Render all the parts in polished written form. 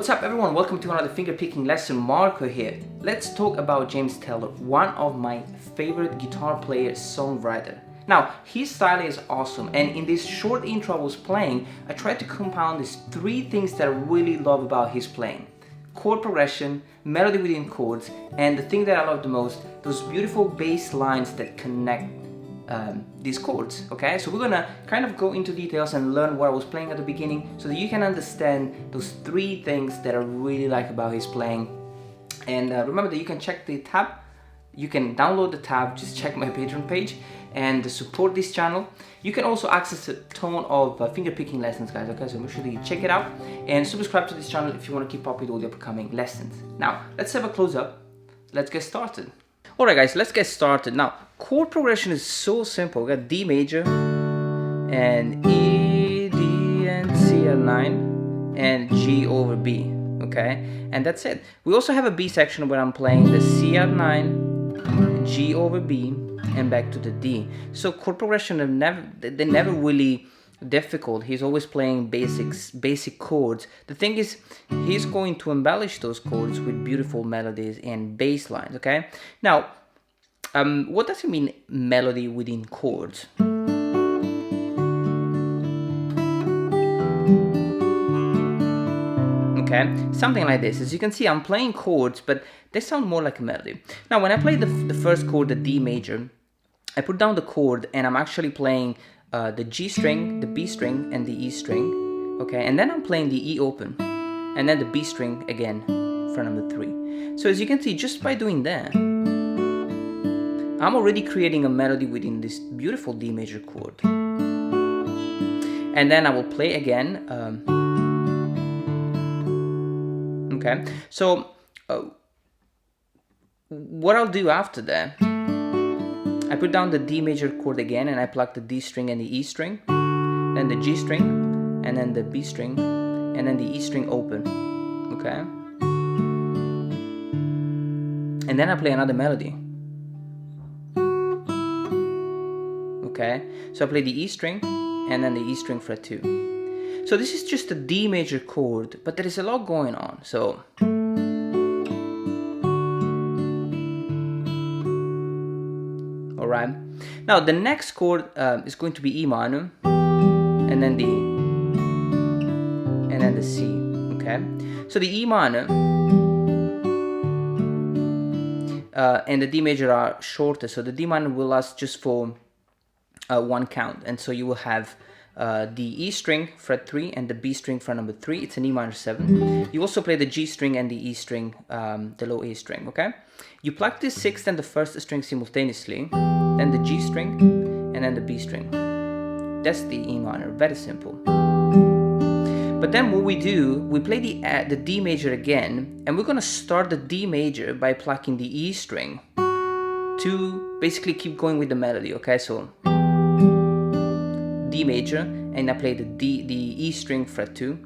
What's up everyone, welcome to another finger picking lesson. Marco here. Let's talk about James Taylor, one of my favorite guitar player songwriter. Now, his style is awesome, and in this short intro I was playing, I tried to compound these three things that I really love about his playing. Chord progression, melody within chords, and the thing that I love the most, those beautiful bass lines that connect these chords. Okay, so we're gonna kind of go into details and learn what I was playing at the beginning so that you can understand those three things that I really like about his playing. And remember that you can check the tab, you can download the tab, just check my Patreon page and support this channel. You can also access a ton of finger picking lessons, guys. Okay, so make sure that you check it out and subscribe to this channel if you want to keep up with all the upcoming lessons. Now let's have a close up. Let's get started. Alright guys, let's get started. Now, chord progression is so simple. We got D major and E, D and C at 9 and G over B, okay? And that's it. We also have a B section where I'm playing the C at 9, G over B and back to the D. So chord progression they're never really difficult. He's always playing basic chords. The thing is, he's going to embellish those chords with beautiful melodies and bass lines. Okay, now what does it mean, melody within chords? Okay, something like this. As you can see, I'm playing chords, but they sound more like a melody. Now when I play the first chord, the D major, I put down the chord and I'm actually playing the G string, the B string, and the E string, okay, and then I'm playing the E open, and then the B string again for number 3. So as you can see, just by doing that, I'm already creating a melody within this beautiful D major chord. And then I will play again, okay, so what I'll do after that, I put down the D major chord again and I pluck the D string and the E string, then the G string, and then the B string, and then the E string open, okay? And then I play another melody, okay? So I play the E string and then the E string fret 2. So this is just a D major chord, but there is a lot going on, so alright. Now the next chord is going to be E minor, and then the C. Okay. So the E minor and the D major are shorter, so the D minor will last just for one count, and so you will have the E string fret 3 and the B string fret number 3. It's an E minor 7. You also play the G string and the E string, the low A string. Okay. You pluck the 6th and the 1st string simultaneously, then the G string, and then the B string. That's the E minor, very simple. But then what we do, we play the D major again, and we're gonna start the D major by plucking the E string to basically keep going with the melody, okay? So D major, and I play the E string fret 2,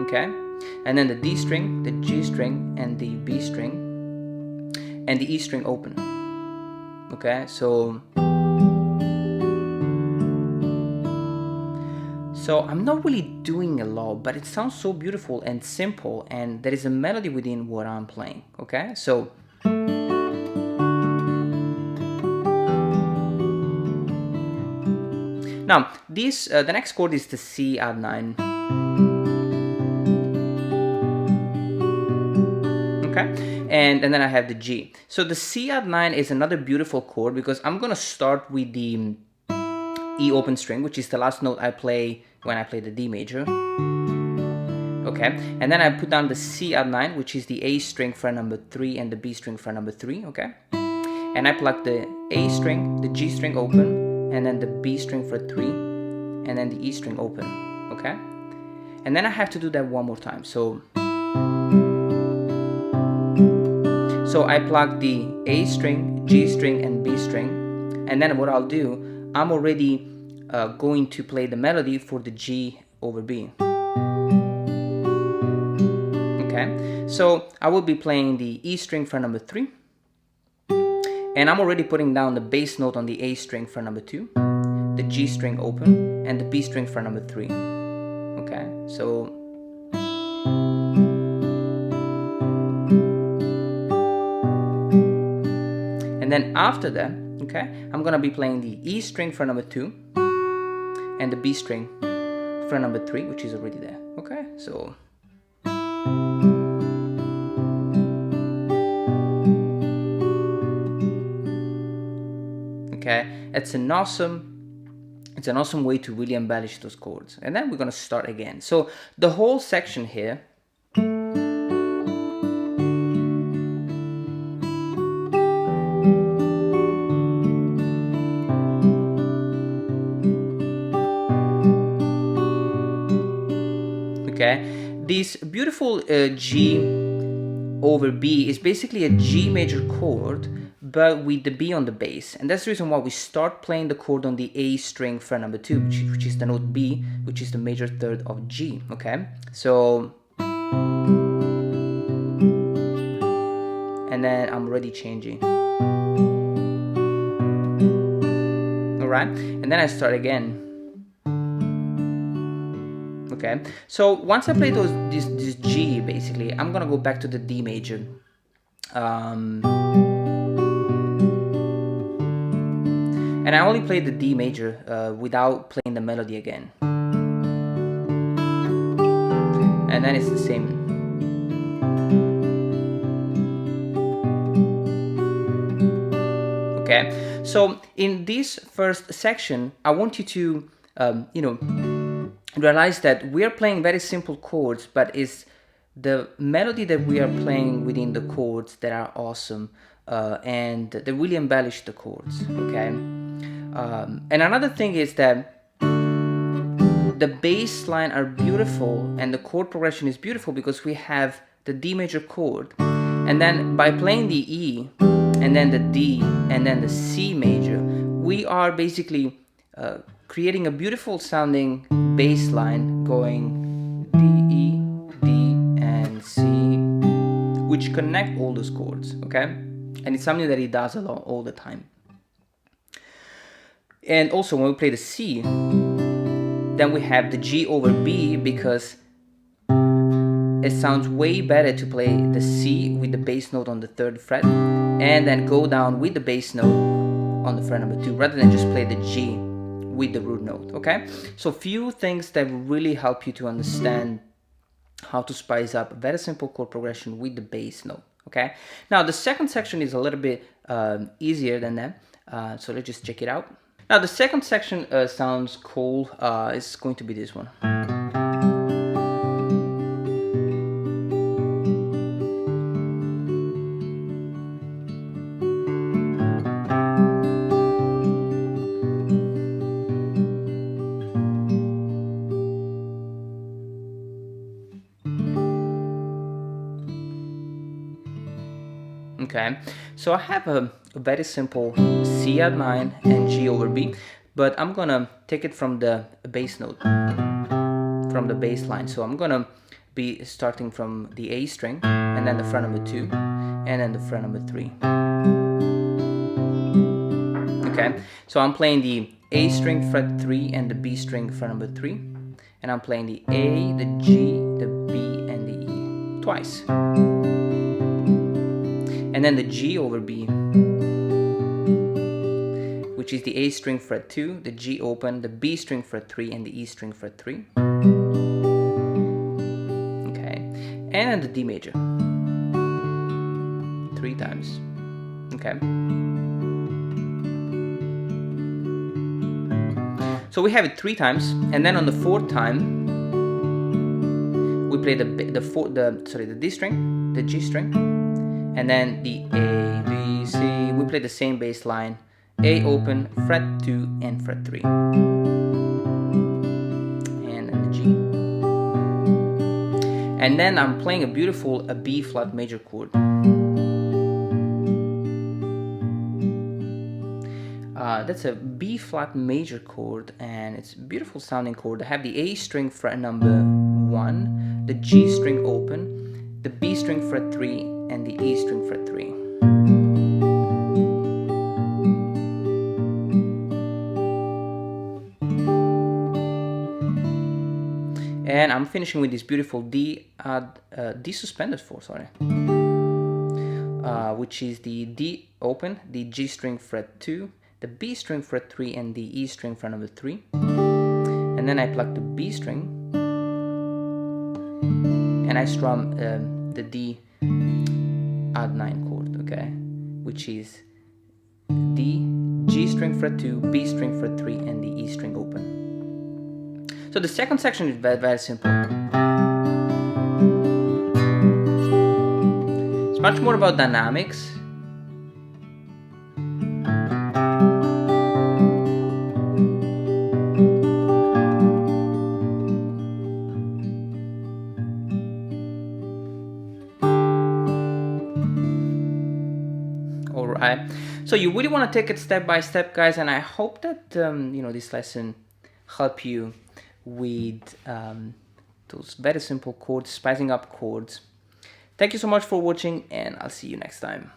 okay? And then the D string, the G string, and the B string, and the E string open. Okay, so I'm not really doing a lot, but it sounds so beautiful and simple, and there is a melody within what I'm playing. Okay, so now this the next chord is the C at 9. Okay. And then I have the G. So the C at 9 is another beautiful chord because I'm gonna start with the E open string, which is the last note I play when I play the D major. Okay, and then I put down the C at 9, which is the A string fret number 3 and the B string fret number 3. Okay, and I pluck the A string, the G string open, and then the B string fret 3, and then the E string open. Okay, and then I have to do that one more time. So I pluck the A string, G string, and B string, and then what I'll do, I'm already going to play the melody for the G over B. Okay, so I will be playing the E string fret number 3, and I'm already putting down the bass note on the A string fret number 2, the G string open, and the B string fret number 3. Okay, so And then after that, okay, I'm gonna be playing the E string fret number 2 and the B string fret number 3, which is already there. Okay, so okay, it's an awesome way to really embellish those chords. And then we're gonna start again. So the whole section here, okay, this beautiful G over B is basically a G major chord, but with the B on the bass. And that's the reason why we start playing the chord on the A string fret number 2, which is the note B, which is the major third of G, okay? So, and then I'm already changing. All right, and then I start again. Okay, so once I play this G, basically, I'm gonna go back to the D major. And I only play the D major without playing the melody again. And then it's the same. Okay, so in this first section, I want you to, realize that we are playing very simple chords, but it's the melody that we are playing within the chords that are awesome, and they really embellish the chords, okay? And another thing is that the bass line are beautiful and the chord progression is beautiful because we have the D major chord, and then by playing the E and then the D and then the C major, we are basically creating a beautiful sounding bass line going D, E, D, and C, which connect all those chords, okay? And it's something that he does a lot all the time. And also when we play the C, then we have the G over B, because it sounds way better to play the C with the bass note on the 3rd fret and then go down with the bass note on the fret number 2 rather than just play the G with the root note, okay? So few things that will really help you to understand how to spice up a very simple chord progression with the bass note, okay? Now the second section is a little bit easier than that, so let's just check it out. Now the second section sounds cool. It's going to be this one. Okay, so I have a very simple C add 9 and G over B, but I'm gonna take it from the bass note, from the bass line. So I'm gonna be starting from the A string and then the fret number 2 and then the fret number 3. Okay, so I'm playing the A string fret 3 and the B string fret number 3, and I'm playing the A, the G, the B, and the E twice. And then the G over B, which is the A string fret 2, the G open, the B string fret 3, and the E string fret 3. Okay, and the D major, 3 times. Okay. So we have it 3 times, and then on the 4th time, we play the D string, the G string, and then the A, B, C, we play the same bass line, A open, fret 2 and fret 3. And then the G. And then I'm playing a beautiful B flat major chord. That's a B flat major chord, and it's a beautiful sounding chord. I have the A string fret number 1, the G string open, the B string fret 3, and the E string fret 3. And I'm finishing with this beautiful D suspended 4, sorry. which is the D open, the G string fret 2, the B string fret 3, and the E string fret number 3. And then I pluck the B string, and I strum the D odd 9 chord, okay, which is D, G string fret 2, B string fret 3, and the E string open. So the second section is very, very simple. It's much more about dynamics. Alright, so you really want to take it step by step, guys, and I hope that this lesson help you with those very simple chords, spicing up chords. Thank you so much for watching, and I'll see you next time.